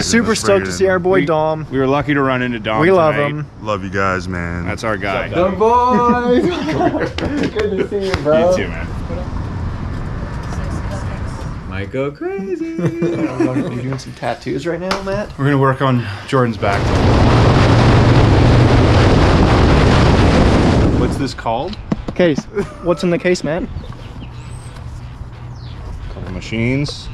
Super stoked to see our boy Dom. We were lucky to run into Dom. We love tonight. him. Love you guys, man. That's our guy. The boys! Good to see you, bro. You too, man. Might go crazy. We're doing some tattoos right now, Matt. We're gonna work on Jordan's back. What's this called? Case. What's in the case, Matt? Couple machines.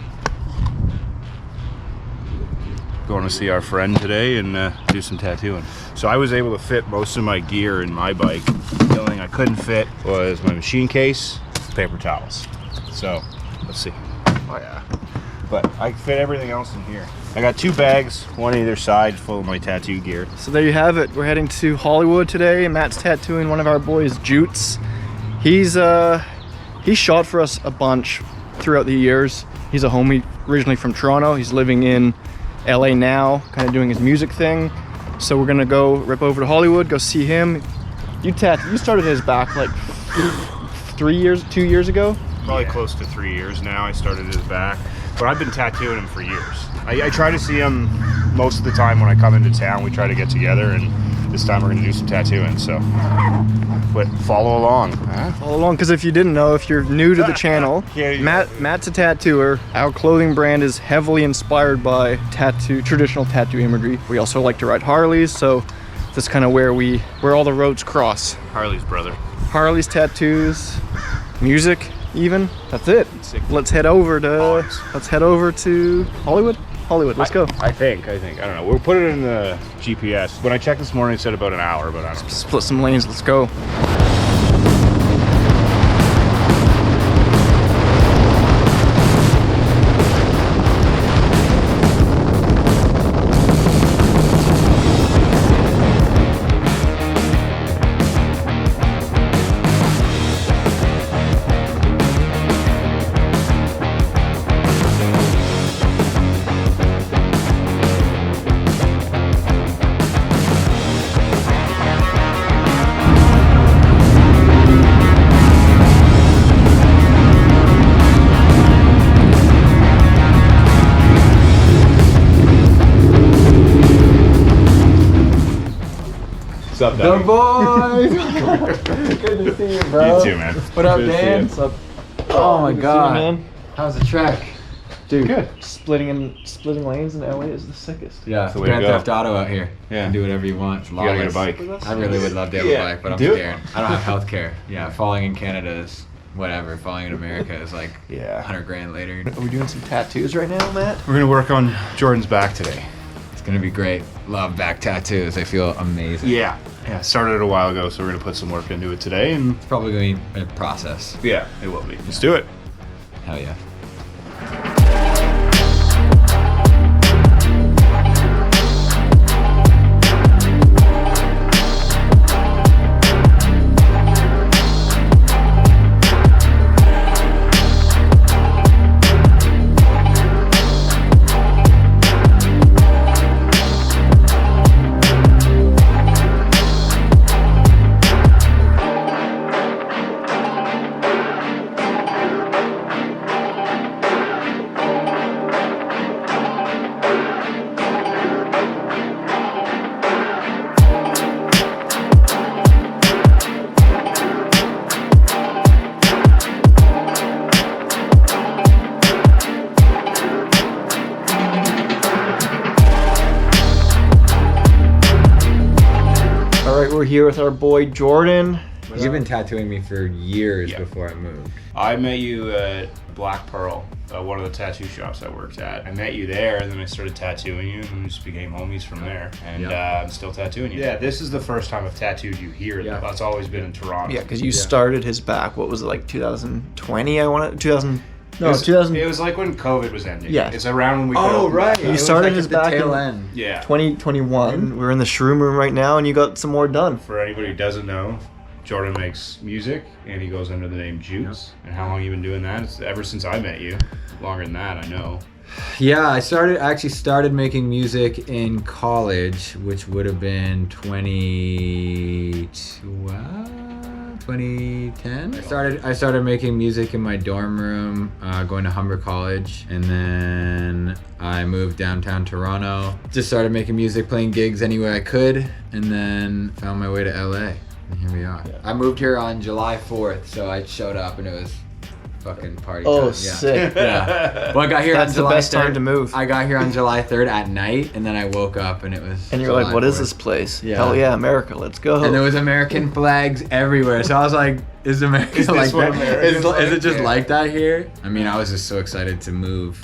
Going to see our friend today and do some tattooing. So I was able to fit most of my gear in my bike. The only thing I couldn't fit was my machine case, paper towels. So let's see. Oh yeah. But I can fit everything else in here. I got 2 bags, one either side, full of my tattoo gear. So there you have it. We're heading to Hollywood today, and Matt's tattooing one of our boys, Jutes. He's shot for us a bunch throughout the years. He's a homie originally from Toronto. He's living in LA now, kind of doing his music thing. So we're gonna go rip over to Hollywood, go see him. You started his back like 2 years ago? Probably close to 3 years now. I started his back, but I've been tattooing him for years. I try to see him most of the time when I come into town. We try to get together, and this time we're gonna do some tattooing, so. But follow along. Huh? Follow along, because if you didn't know, if you're new to the channel, Matt's a tattooer. Our clothing brand is heavily inspired by traditional tattoo imagery. We also like to ride Harleys, so that's kind of where all the roads cross. Harley's brother. Harleys, tattoos, music, even. That's it. Let's head over to Hollywood. Let's go. I think. I don't know. We'll put it in the GPS. When I checked this morning, it said about an hour, but I don't know. Split some lanes. Let's go. What's up, The Doug? boys! Good to see you, bro. You too, man. What up, Good to see Dan? you. What's up? Oh my Good to see you, god. man. How's the track? Dude, Good. splitting lanes in LA is the sickest. Yeah, the way to Grand go. Theft Auto out here. Yeah. You can do whatever you want. It's You gotta get a lawless. bike. I really would love to have Yeah. a bike, but I'm Do it. scared. I don't have health care. Yeah, falling in Canada is whatever. Falling in America is like Yeah. 100 grand later. Are we doing some tattoos right now, Matt? We're gonna work on Jordan's back today. It's gonna be great. Love back tattoos. They feel amazing. Yeah. Started a while ago, so we're gonna put some work into it today, and It's probably gonna be a process. yeah, it will be. Let's do it. Hell yeah. We're here with our boy Jordan. You've been tattooing me for years before I moved. I met you at Black Pearl, one of the tattoo shops I worked at. I met you there, and then I started tattooing you, and we just became homies from there. And I'm still tattooing you. Yeah, this is the first time I've tattooed you here. Yeah. That's always been in Toronto. Yeah, because you started his back. What was it, like 2020? I want to 2000. No, It was, 2000. it was like when COVID was ending. Yeah. It's around when we Oh, right. You started his back tail in- end. Yeah. 2021. We're in the shroom room right now, and you got some more done. For anybody who doesn't know, Jordan makes music, and he goes under the name Jutes. And how long you been doing that? It's ever since I met you. Longer than that, I know. Yeah, I actually started making music in college, which would have been 2012, 2010. I started making music in my dorm room, going to Humber College, and then I moved downtown Toronto. Just started making music, playing gigs anywhere I could, and then found my way to LA. And here we are. Yeah. I moved here on July 4th, so I showed up and it was fucking party time. Oh, sick. Yeah. Well, I got here That's on July the best 3rd. time to move. I got here on July 3rd at night, and then I woke up and it was And you're July like, what is 4th. this place? Yeah. Hell yeah, America, let's go. And there was American flags everywhere. So I was like, is America Is this like what that? America's Is it just like? like that here? I mean, I was just so excited to move.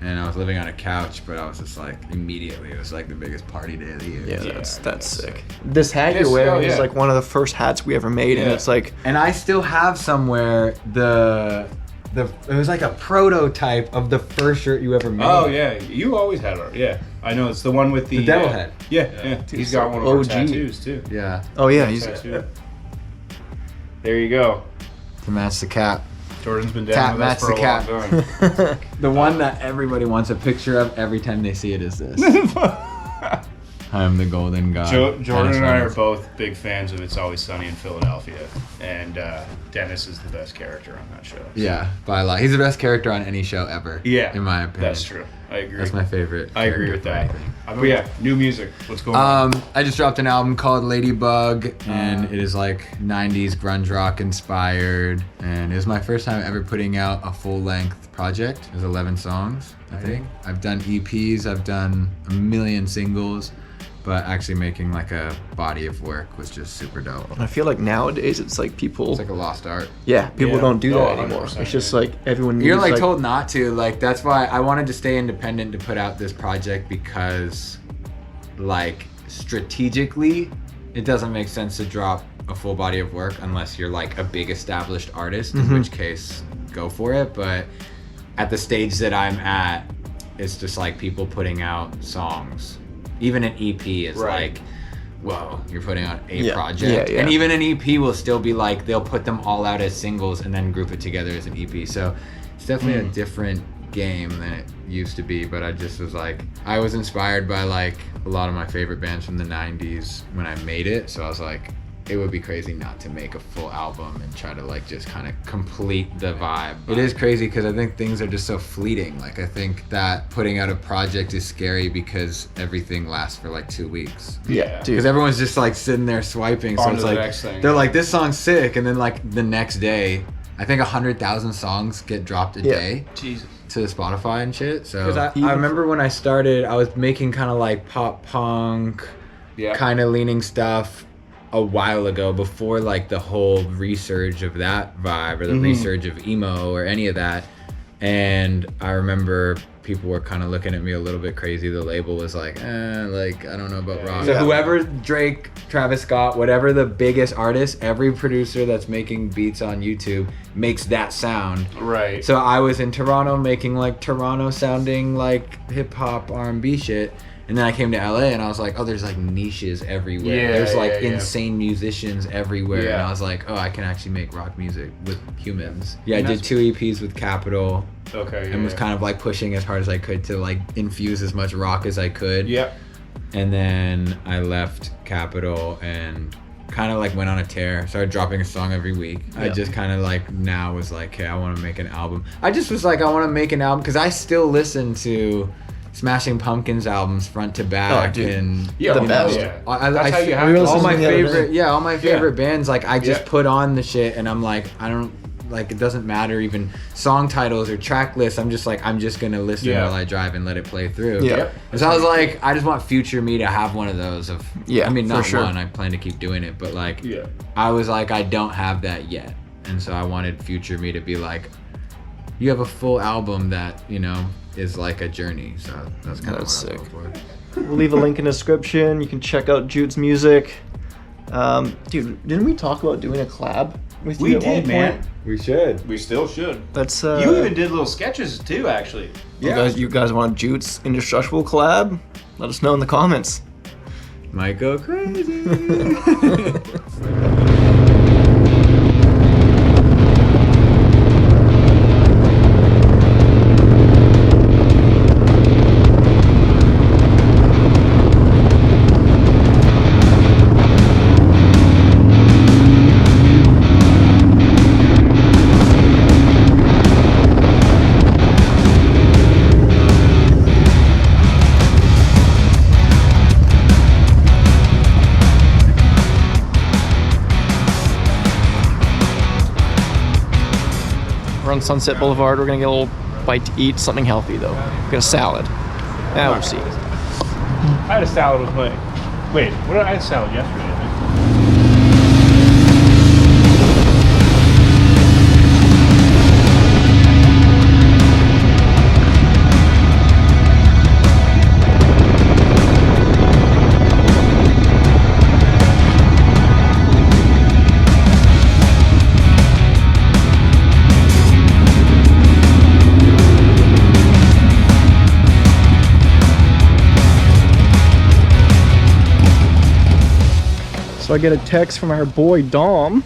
And I was living on a couch, but I was just like, immediately, it was like the biggest party day of the year. Yeah, Yeah, that's that's sick. This hat Yes, you're wearing oh, yeah. is like one of the first hats we ever made, and Yeah. it's like, And I still have somewhere it was like a prototype of the first shirt you ever made. Oh yeah, you always had art. Yeah, I know. It's the one with the devil head. Yeah. He's got one of our OG. tattoos too. Yeah, oh yeah, he's Tattoo. There you go. to match the cap. Jordan's been Tap down with us match for the a cap. long time. The one that everybody wants a picture of every time they see it is this. I am the golden god. Jordan Dennis and I are Reynolds. both big fans of It's Always Sunny in Philadelphia, and Dennis is the best character on that show. So. Yeah, by a lot. He's the best character on any show ever. Yeah, in my opinion. That's true. I agree. That's my favorite. I agree character with for that. anything. But yeah, new music. What's going on? I just dropped an album called Ladybug, and it is like 90s grunge rock inspired. And it was my first time ever putting out a full-length project. It was 11 songs, I think. I've done EPs, I've done a million singles, but actually making like a body of work was just super dope. I feel like nowadays it's like people, It's like a lost art. yeah, people Yeah. don't do Oh, that anymore. 100%, It's just yeah. like everyone needs You're like told not to. Like that's why I wanted to stay independent to put out this project, because like strategically it doesn't make sense to drop a full body of work unless you're like a big established artist, in which case go for it. But at the stage that I'm at, it's just like people putting out songs. Even an EP is Right. like, whoa, you're putting out a Yeah. project. Yeah, yeah. And even an EP will still be like, they'll put them all out as singles and then group it together as an EP. So it's definitely a different game than it used to be. But I just was like, I was inspired by like a lot of my favorite bands from the 90s when I made it. So I was like, it would be crazy not to make a full album and try to like just kind of complete the vibe. It is crazy because I think things are just so fleeting. Like I think that putting out a project is scary because everything lasts for like 2 weeks. Yeah, dude. Because everyone's just like sitting there swiping. So On to it's the like next thing. they're like, this song's sick, and then like the next day, I think 100,000 songs get dropped a Yeah. day Jesus. to Spotify and shit. So Because I remember when I started, I was making kind of like pop punk, Yeah. kind of leaning stuff a while ago, before like the whole resurge of that vibe or the resurge of emo or any of that. And I remember people were kind of looking at me a little bit crazy. The label was like, like I don't know about rock. So Yeah. whoever, Drake, Travis Scott, whatever the biggest artist, every producer that's making beats on YouTube makes that sound. Right. So I was in Toronto making like Toronto sounding like hip hop R&B shit. And then I came to LA and I was like, oh, there's like niches everywhere. Yeah, There's like yeah. insane musicians everywhere. Yeah. And I was like, oh, I can actually make rock music with humans. Yeah, I And did that's- 2 EPs with Capitol Okay. Yeah, and was kind of like pushing as hard as I could to like infuse as much rock as I could. Yep. And then I left Capitol and kind of like went on a tear. Started dropping a song every week. I Yeah. just kind of like now was like, hey, I want to make an album. I just was like, I want to make an album because I still listen to Smashing Pumpkins albums front to back. Oh, dude. And Yeah. The well, best. Yeah. I That's how you have we to. were all listening my the other favorite, day. yeah, all my favorite bands. Like I just Yeah. put on the shit, and I'm like, I don't like. It doesn't matter even song titles or track lists. I'm just like, I'm just gonna listen Yeah. while I drive and let it play through. Yeah. Yep. And so I was like, I just want future me to have one of those. Of Yeah, I mean, for not sure. one. I plan to keep doing it, but like, Yeah. I was like, I don't have that yet, and so I wanted future me to be like, you have a full album that is like a journey. So that's kind of what That's I was sick. going for. We'll leave a link in the description. You can check out Jutes' music. Dude, didn't we talk about doing a collab with you We at one did, point? man. We should. We still should. That's You even did little sketches too, actually. You guys want a Jutes Indestructible collab? Let us know in the comments. Might go crazy. on Sunset Boulevard. We're gonna get a little bite to eat, something healthy though. Get a salad. Yeah, we'll see. I had a salad with my. Wait, what did I had a salad yesterday? I think. So I get a text from our boy Dom,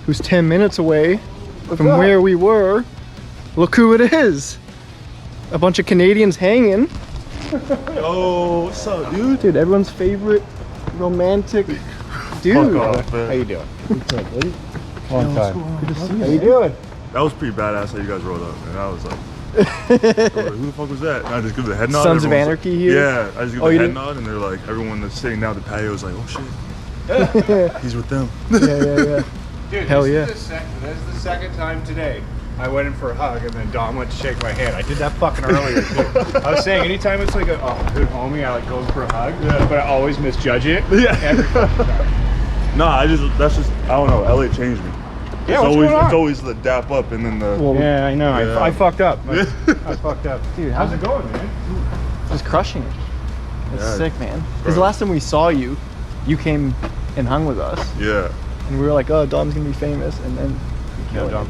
who's 10 minutes away from where we were. Look who it is. A bunch of Canadians hanging. Yo, what's up, dude? Dude, everyone's favorite romantic dude. How you doing? Long time. Good to see you. How you doing? That was pretty badass how you guys rolled up, man. I was like, who the fuck was that? And I just give the head nod. Sons of Everyone's Anarchy here? Yeah, I just give Oh, the you head didn't- nod, and they're like, everyone that's sitting down at the patio was like, oh shit, he's with them. Yeah. Dude, Hell this yeah. Is this is the second time today I went in for a hug and then Dom went to shake my hand. I did that fucking earlier too. I was saying anytime it's like a good homie, I like go for a hug, but I always misjudge it. Yeah. Every fucking time. Nah, I don't know. LA changed me. Yeah, what's going on? It's always the dap up and then the. Well, Yeah, I know. Yeah. I fucked up. I fucked up. Dude, How's it going, man? just crushing it. It's Yeah. sick, man. Because the last time we saw you, you came and hung with us. Yeah. And we were like, oh, Dom's gonna be famous. And then No, Dom.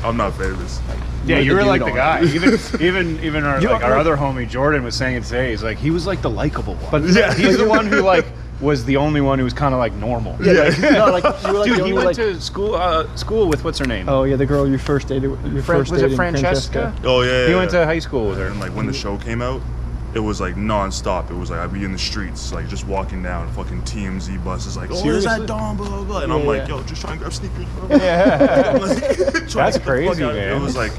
I'm not famous. Yeah, you the were dude like the on guy. it. Even our You like are- our other homie Jordan was saying it today. He's like he was like the likable one. But Yeah. He's the one who like was the only one who was kind of like normal. Yeah. no, like, you were like Dude, the he only, went like, to school with what's her name? oh yeah, the girl you first dated. Your first was it dating, Francesca? Oh yeah. He went to high school with her. And like when the show came out, it was like non-stop. It was like I'd be in the streets, like just walking down fucking TMZ buses, like, oh, is Seriously? that Dom, blah, blah, blah. And Yeah, I'm like, yeah. yo, just trying to grab sneakers, bro. Yeah. I'm like, trying to get the fuck crazy, out. man. It was like,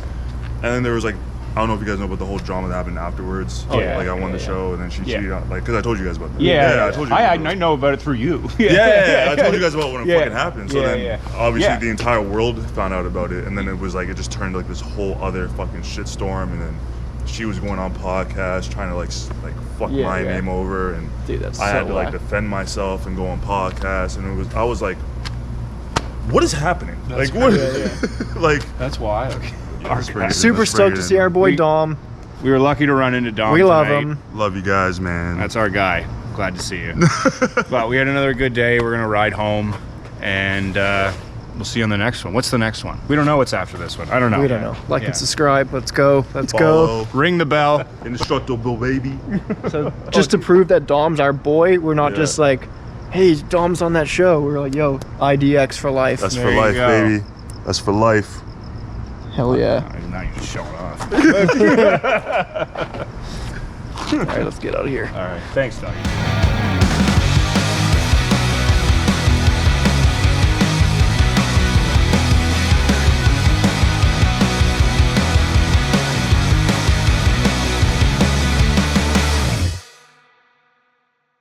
and then there was like, I don't know if you guys know about the whole drama that happened afterwards. Oh, yeah. Like I won the show and then she Yeah. cheated on, like, cause I told you guys about that. Yeah, I told you. I guys about know about it through you. yeah, I told you guys about when it Yeah. fucking happened. So Yeah, then, yeah. obviously, Yeah. the entire world found out about it, and then it was like it just turned like this whole other fucking shitstorm. And then she was going on podcasts trying to like fuck Yeah, my yeah. name over, and Dude, that's I had so to like whack. defend myself and go on podcasts, and I was like, what is happening? That's Like what? crazy. Like That's wild. that's pretty- Super that's stoked pretty to see our boy We- Dom. We were lucky to run into Dom. We love tonight. him. Love you guys, man. That's our guy. Glad to see you. But we had another good day. We're gonna ride home, and we'll see you on the next one. What's the next one? We don't know what's after this one. I don't know. We don't know. Like Yeah. and subscribe. Let's go. Let's go. Follow. Ring the bell. Indestructible baby. So just to prove that Dom's our boy, we're not Yeah. just like, hey, Dom's on that show. We're like, yo, IDX for life. That's There for you life, go. baby. That's for life. Hell yeah. Now you're just showing off. All right, let's get out of here. All right. Thanks, Doug.